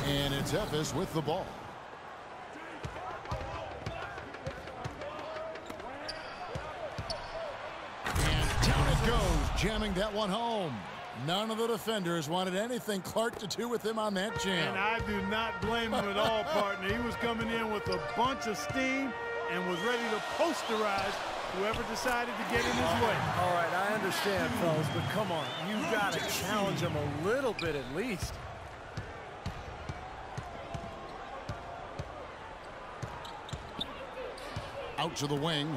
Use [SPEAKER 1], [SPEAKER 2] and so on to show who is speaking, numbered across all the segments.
[SPEAKER 1] And it's Efes with the ball. And down it goes, jamming that one home. None of the defenders wanted anything Clark to do with him on that jam.
[SPEAKER 2] And I do not blame him at all, partner. He was coming in with a bunch of steam and was ready to posterize whoever decided to get in his way.
[SPEAKER 3] All right, I understand, fellas, but come on. You've got to challenge him a little bit at least.
[SPEAKER 1] Out to the wing.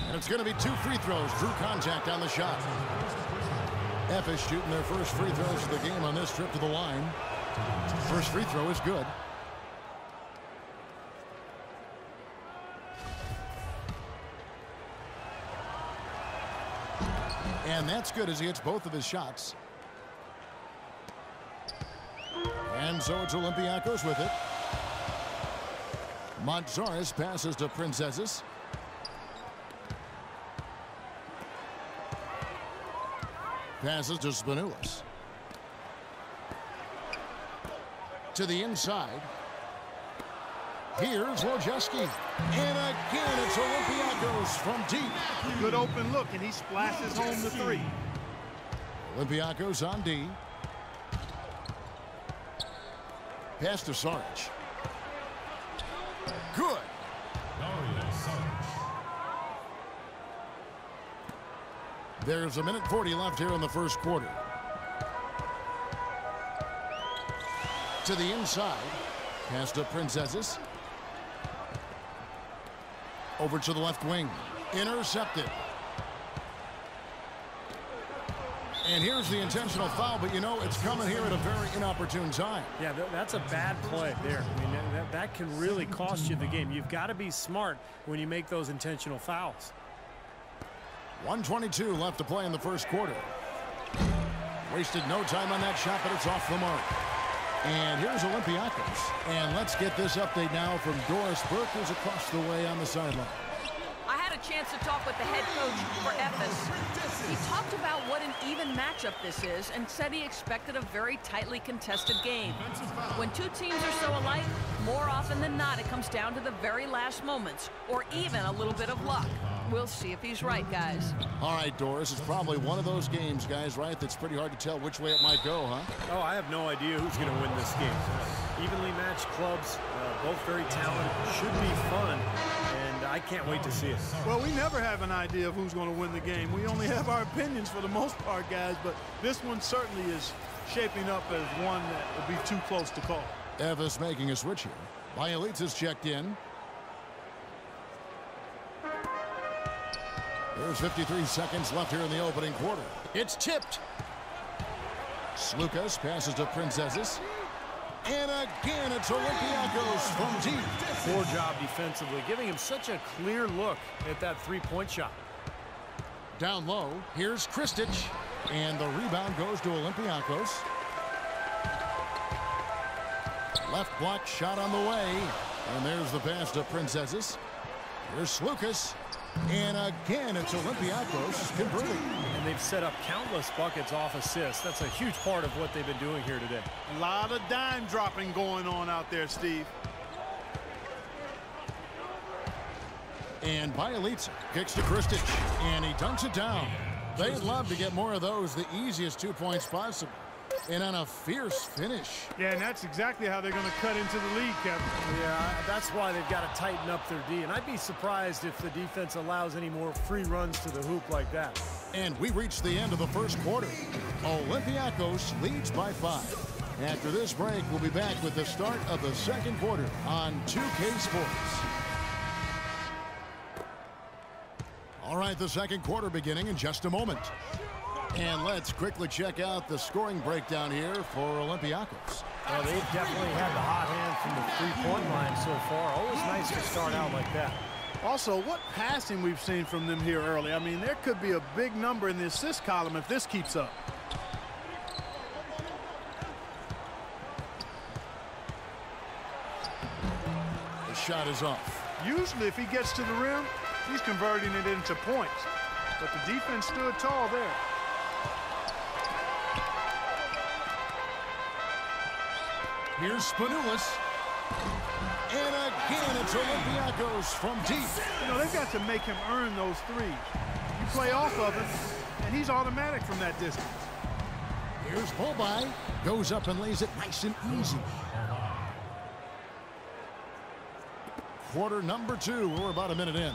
[SPEAKER 1] And it's going to be 2 free throws. Drew contact on the shot. Efes shooting their first free throws of the game on this trip to the line. First free throw is good. And that's good as he hits both of his shots. And so it's Olympiacos with it. Montzaris passes to Princezis. Passes to Spanoulis. To the inside. Here's Wojcicki. And again, it's Olympiacos from deep.
[SPEAKER 2] Good open look, and he splashes home the 3.
[SPEAKER 1] Olympiacos on D. Pass to Saric. Good. There's 1:40 left here in the first quarter. To the inside. Pass to Princezis. Over to the left wing. Intercepted. And here's the intentional foul, but you know, it's coming here at a very inopportune time.
[SPEAKER 3] Yeah, that's a bad play there. I mean, that can really cost you the game. You've got to be smart when you make those intentional fouls.
[SPEAKER 1] 1:22 left to play in the first quarter. Wasted no time on that shot, but it's off the mark. And here's Olympiacos. And let's get this update now from Doris Burke, who's across the way on the sideline.
[SPEAKER 4] I had a chance to talk with the head coach for Efes. He talked about what an even matchup this is and said he expected a very tightly contested game. When two teams are so alike, more often than not, it comes down to the very last moments or even a little bit of luck. We'll see if he's right, guys.
[SPEAKER 1] All right, Doris, it's probably one of those games, guys, right, that's pretty hard to tell which way it might go, huh?
[SPEAKER 3] Oh, I have no idea who's going to win this game. Evenly matched clubs, both very talented, should be fun, and I can't wait to see it.
[SPEAKER 2] Well, we never have an idea of who's going to win the game. We only have our opinions for the most part, guys, but this one certainly is shaping up as one that would be too close to call.
[SPEAKER 1] Efes making a switch here. Bielitsa's checked in. There's 53 seconds left here in the opening quarter. It's tipped. Sloukas passes to Princezis. And again, it's Olympiacos from deep.
[SPEAKER 3] Poor job defensively, giving him such a clear look at that three-point shot.
[SPEAKER 1] Down low, here's Kristic. And the rebound goes to Olympiacos. Left block shot on the way. And there's the pass to Princezis. Here's Sloukas. And again, it's Olympiacos converting.
[SPEAKER 3] And they've set up countless buckets off assists. That's a huge part of what they've been doing here today.
[SPEAKER 2] A lot of dime dropping going on out there, Steve.
[SPEAKER 1] And Bielitsa kicks to Kristic. And he dunks it down. They'd love to get more of those, the easiest 2 points possible. And on a fierce finish.
[SPEAKER 2] Yeah, and that's exactly how they're going to cut into the lead, Kevin.
[SPEAKER 3] Yeah, that's why they've got to tighten up their D. And I'd be surprised if the defense allows any more free runs to the hoop like that.
[SPEAKER 1] And we reach the end of the first quarter. Olympiacos leads by 5. After this break, we'll be back with the start of the second quarter on 2K Sports. All right, the second quarter beginning in just a moment. And let's quickly check out the scoring breakdown here for Olympiacos.
[SPEAKER 3] Well, they've definitely had the hot hand from the three-point line so far. Always nice to start out like that.
[SPEAKER 2] Also, what passing we've seen from them here early. I mean, there could be a big number in the assist column if this keeps up.
[SPEAKER 1] The shot is off.
[SPEAKER 2] Usually, if he gets to the rim, he's converting it into points. But the defense stood tall there.
[SPEAKER 1] Here's Spanoulis. And again, it's Olympiacos from deep.
[SPEAKER 2] You know, they've got to make him earn those threes. You play off of him, and he's automatic from that distance.
[SPEAKER 1] Here's Bolby. Goes up and lays it nice and easy. Quarter number 2. We're about a minute in.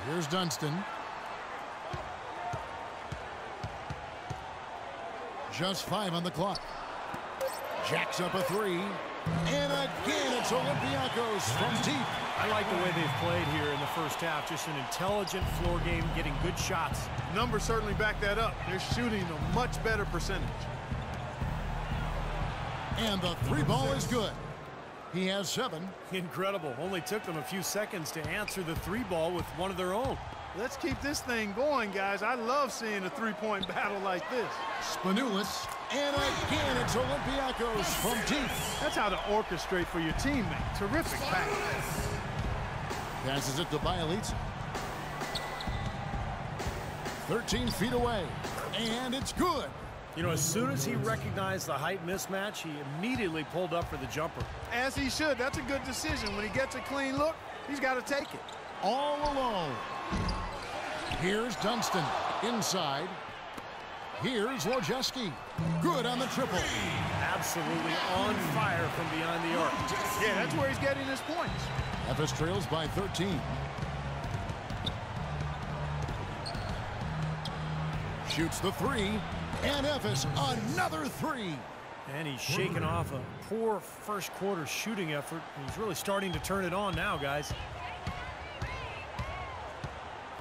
[SPEAKER 1] Here's Dunston. Just 5 on the clock. Jacks up a 3. And again, it's Olympiacos from deep.
[SPEAKER 3] I like the way they've played here in the first half. Just an intelligent floor game, getting good shots.
[SPEAKER 2] Numbers certainly back that up. They're shooting a much better percentage.
[SPEAKER 1] And the 3 ball is good. He has 7.
[SPEAKER 3] Incredible. Only took them a few seconds to answer the 3 ball with one of their own.
[SPEAKER 2] Let's keep this thing going, guys. I love seeing a three-point battle like this.
[SPEAKER 1] Spanoulis. And again, it's Olympiacos from deep.
[SPEAKER 2] That's how to orchestrate for your teammate. Terrific pass.
[SPEAKER 1] Passes it to Bielitsa. 13 feet away. And it's good.
[SPEAKER 3] You know, as soon as he recognized the height mismatch, he immediately pulled up for the jumper.
[SPEAKER 2] As he should. That's a good decision. When he gets a clean look, he's got to take it.
[SPEAKER 1] All alone. Here's Dunston. Inside. Here's Wojcicki. Good on the triple.
[SPEAKER 3] Absolutely on fire from behind the arc.
[SPEAKER 2] Yeah, that's where he's getting his points.
[SPEAKER 1] Efes trails by 13. Shoots the 3. And Efes another 3.
[SPEAKER 3] And he's shaking off a poor first quarter shooting effort. He's really starting to turn it on now, guys.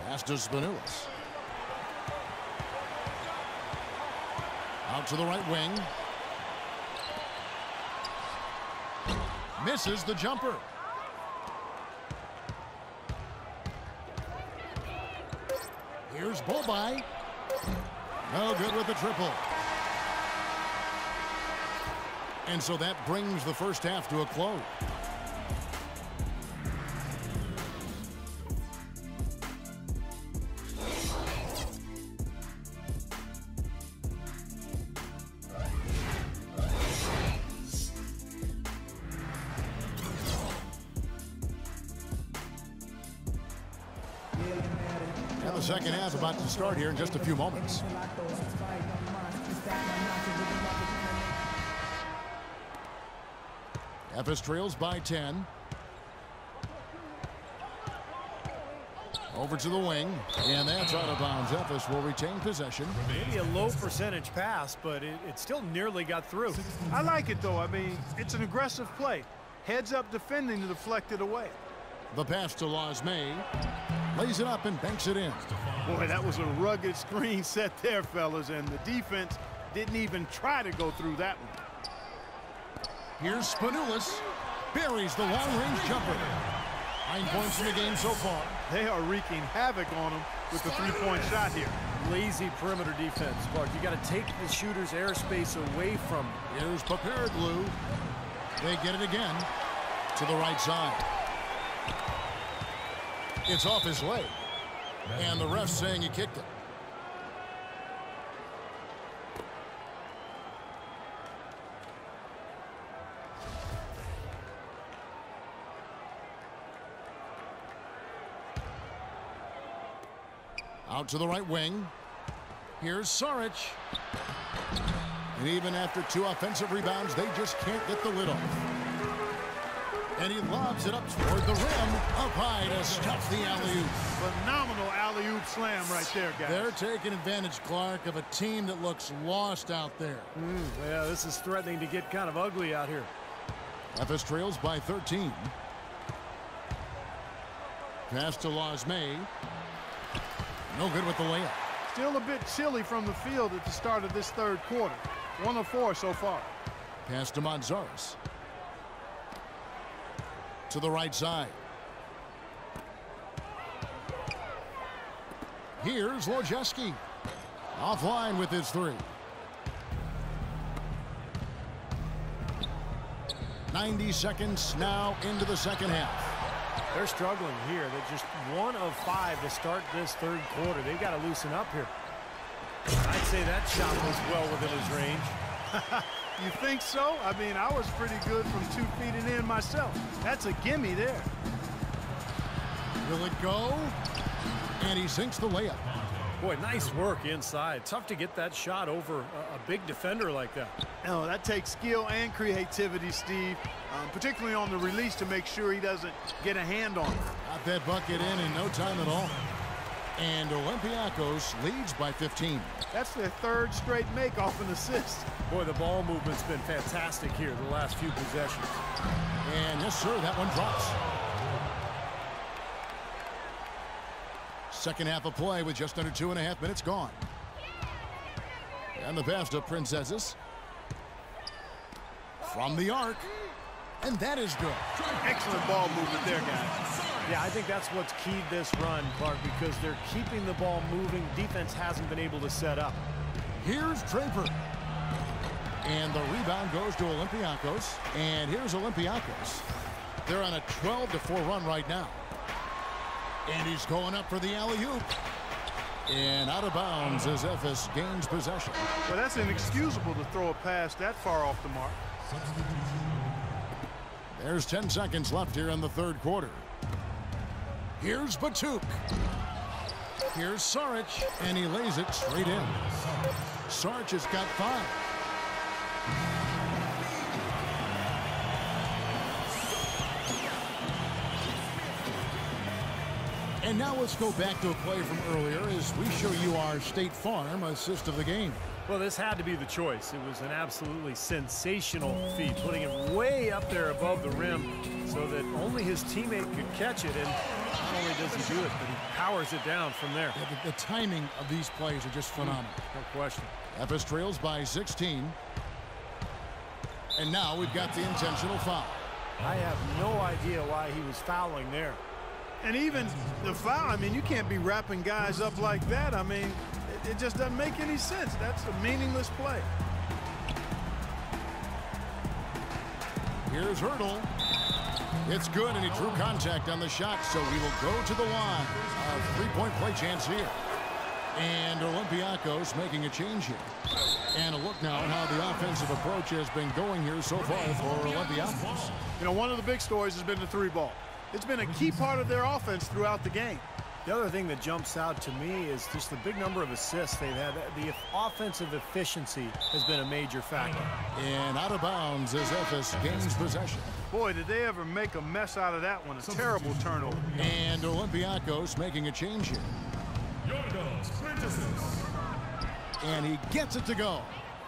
[SPEAKER 1] Pass to Spanoulis. Out to the right wing. Misses the jumper. Here's Bolby. No good with the triple. And so that brings the first half to a close. The second half about to start here in just a few moments. Efes trails by 10. Over to the wing, and that's out of bounds. Efes will retain possession.
[SPEAKER 3] Maybe a low percentage pass, but it still nearly got through.
[SPEAKER 2] I like it, though. I mean, it's an aggressive play. Heads up defending to deflect it away.
[SPEAKER 1] The pass to Lasme. Lays it up and banks it in.
[SPEAKER 2] Boy, that was a rugged screen set there, fellas, and the defense didn't even try to go through that one.
[SPEAKER 1] Here's Spanoulis. Buries the long-range jumper. 9 points in the game so far.
[SPEAKER 2] They are wreaking havoc on them with the three-point shot here.
[SPEAKER 3] Lazy perimeter defense, Clark. You got to take the shooter's airspace away from him.
[SPEAKER 1] Here's Paparazou. They get it again to the right side. It's off his leg. And the ref saying he kicked it. Out to the right wing. Here's Saric. And even after 2 offensive rebounds, they just can't get the lid off. And he lobs it up toward the rim. Up high to stop the alley-oop.
[SPEAKER 2] Phenomenal alley-oop slam right there, guys.
[SPEAKER 1] They're taking advantage, Clark, of a team that looks lost out there.
[SPEAKER 3] Yeah, this is threatening to get kind of ugly out here.
[SPEAKER 1] Efes trails by 13. Pass to Lasme. No good with the layup.
[SPEAKER 2] Still a bit chilly from the field at the start of this third quarter. 1 of 4 so far.
[SPEAKER 1] Pass to Montzaris. To the right side. Here's Wojcicki. Offline with his 3. 90 seconds now into the second half.
[SPEAKER 3] They're struggling here. They're just 1 of 5 to start this third quarter. They've got to loosen up here. I'd say that shot was well within his range.
[SPEAKER 2] You think so? I mean, I was pretty good from 2 feet and in myself. That's a gimme there.
[SPEAKER 1] Will it go? And he sinks the layup.
[SPEAKER 3] Boy, nice work inside. Tough to get that shot over a big defender like that.
[SPEAKER 2] Oh, that takes skill and creativity, Steve, particularly on the release to make sure he doesn't get a hand on it.
[SPEAKER 1] Got that bucket in no time at all. And Olympiacos leads by 15.
[SPEAKER 2] That's their 3rd straight make off an assist.
[SPEAKER 3] Boy, the ball movement's been fantastic here the last few possessions.
[SPEAKER 1] And yes, sir, that one drops. Second half of play with just under 2.5 minutes gone. And the pass to Princesses. From the arc. And that is good.
[SPEAKER 2] Excellent ball movement there, guys.
[SPEAKER 3] Yeah, I think that's what's keyed this run, Clark, because they're keeping the ball moving. Defense hasn't been able to set up.
[SPEAKER 1] Here's Draper. And the rebound goes to Olympiacos. And here's Olympiacos. They're on a 12-4 run right now. And he's going up for the alley-oop. And out of bounds as Efes gains possession.
[SPEAKER 2] Well, that's inexcusable to throw a pass that far off the mark.
[SPEAKER 1] There's 10 seconds left here in the third quarter. Here's Batuk. Here's Saric, and he lays it straight in. Saric has got 5. And now let's go back to a play from earlier as we show you our State Farm assist of the game.
[SPEAKER 3] Well, this had to be the choice. It was an absolutely sensational feat, putting it way up there above the rim so that only his teammate could catch it. And not only does he do it, but he powers it down from there.
[SPEAKER 1] Yeah, the timing of these plays are just phenomenal.
[SPEAKER 3] No question.
[SPEAKER 1] Efes trails by 16. And now we've got the intentional foul.
[SPEAKER 3] I have no idea why he was fouling there.
[SPEAKER 2] And even the foul, I mean, you can't be wrapping guys up like that. I mean, it just doesn't make any sense. That's a meaningless play.
[SPEAKER 1] Here's Hurdle. It's good, and he drew contact on the shot, so we will go to the line. A 3-point play chance here. And Olympiacos making a change here. And a look now at how the offensive approach has been going here so far for Olympiacos.
[SPEAKER 2] You know, one of the big stories has been the 3-ball. It's been a key part of their offense throughout the game.
[SPEAKER 3] The other thing that jumps out to me is just the big number of assists they've had. The offensive efficiency has been a major factor.
[SPEAKER 1] And out of bounds as Efes gains possession.
[SPEAKER 2] Boy, did they ever make a mess out of that one. A terrible turnover.
[SPEAKER 1] And Olympiacos making a change here. And he gets it to go.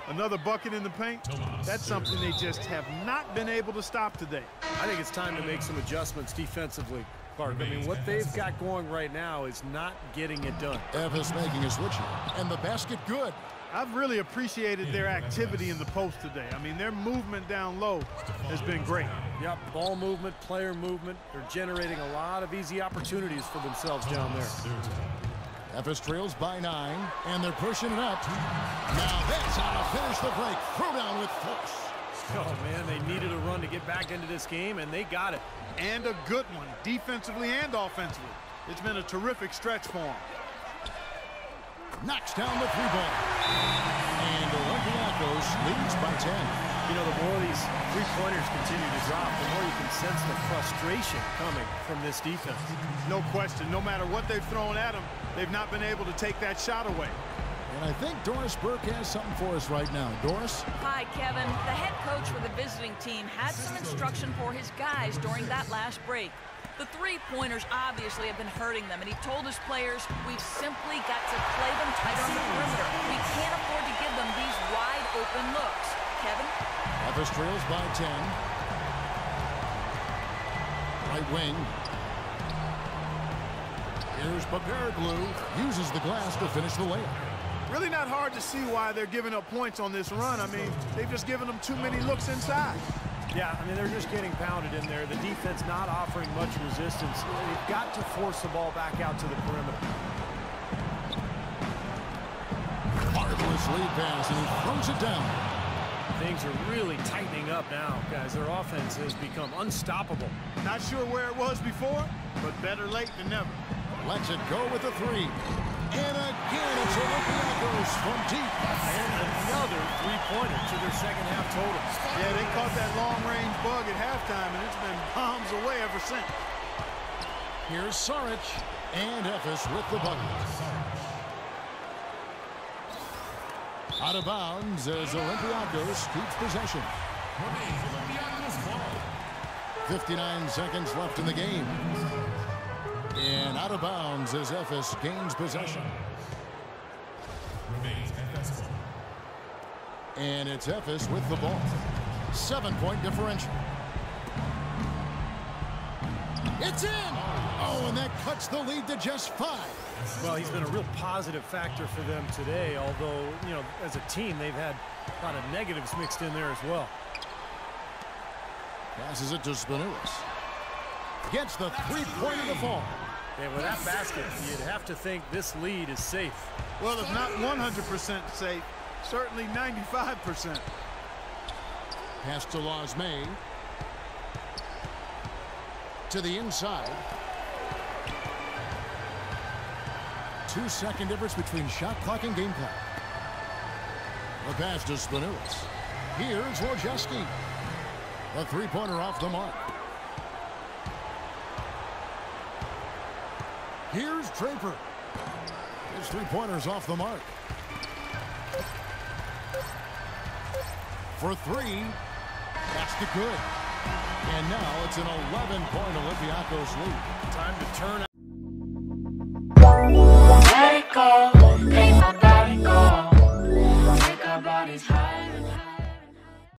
[SPEAKER 2] Another bucket in the paint. That's something they just have not been able to stop today.
[SPEAKER 3] I think it's time to make some adjustments defensively, Clark. I mean, what they've got going right now is not getting it done.
[SPEAKER 1] Efes making a switch here. And the basket good.
[SPEAKER 2] I've really appreciated their activity in the post today. I mean, their movement down low has been great.
[SPEAKER 3] Yep, ball movement, player movement. They're generating a lot of easy opportunities for themselves down there.
[SPEAKER 1] Efes trails by 9, and they're pushing it up. Now that's how to finish the break. Throw down with force.
[SPEAKER 3] Oh, man, they needed a run to get back into this game, and they got it.
[SPEAKER 2] And a good one, defensively and offensively. It's been a terrific stretch for them.
[SPEAKER 1] Knocks down the 3-ball. And Olympiacos leads by 10.
[SPEAKER 3] You know, the more these three-pointers continue to drop, the more you can sense the frustration coming from this defense.
[SPEAKER 2] No question. No matter what they've thrown at them, they've not been able to take that shot away.
[SPEAKER 1] And I think Doris Burke has something for us right now. Doris?
[SPEAKER 4] Hi, Kevin. The head coach for the visiting team had some instruction for his guys during that last break. The three-pointers obviously have been hurting them, and he told his players, we've simply got to play them tight on the perimeter. We can't afford to give them these wide-open looks. Kevin?
[SPEAKER 1] Efes trails by 10. Right wing. Here's Bagarglou. Uses the glass to finish the layup.
[SPEAKER 2] Really not hard to see why they're giving up points on this run. I mean, they've just given them too many looks inside.
[SPEAKER 3] Yeah, I mean, they're just getting pounded in there. The defense not offering much resistance. They've got to force the ball back out to the perimeter.
[SPEAKER 1] Marvelous lead pass, and he throws it down.
[SPEAKER 3] Things are really tightening up now, guys. Their offense has become unstoppable.
[SPEAKER 2] Not sure where it was before, but better late than never.
[SPEAKER 1] Lets it go with the three. And again, it's Olympiacos from deep.
[SPEAKER 3] And another three-pointer to their second-half total.
[SPEAKER 2] Yeah, they caught that long-range bug at halftime, and it's been bombs away ever since.
[SPEAKER 1] Here's Saric, and Efes with the bucket. Out of bounds as Olympiacos keeps possession. 59 seconds left in the game. And out of bounds as Efes gains possession. And it's Efes with the ball. 7-point differential. It's in! Oh, and that cuts the lead to just 5.
[SPEAKER 3] Well, he's been a real positive factor for them today, although, you know, as a team, they've had a lot of negatives mixed in there as well.
[SPEAKER 1] Passes it to Spanoulis. Gets the three-pointer to fall.
[SPEAKER 3] And with that basket, you'd have to think this lead is safe.
[SPEAKER 2] Well, if not 100% safe, certainly 95%.
[SPEAKER 1] Pass to Lasme. To the inside. 2-second difference between shot clock and game clock. The pass to Spanoulis. Here's Wojcicki. The three-pointer off the mark. Here's Draper. His three-pointer's off the mark. For three. Basket good. And now it's an 11-point Olympiacos lead.
[SPEAKER 3] Time to turn.
[SPEAKER 5] Let it go.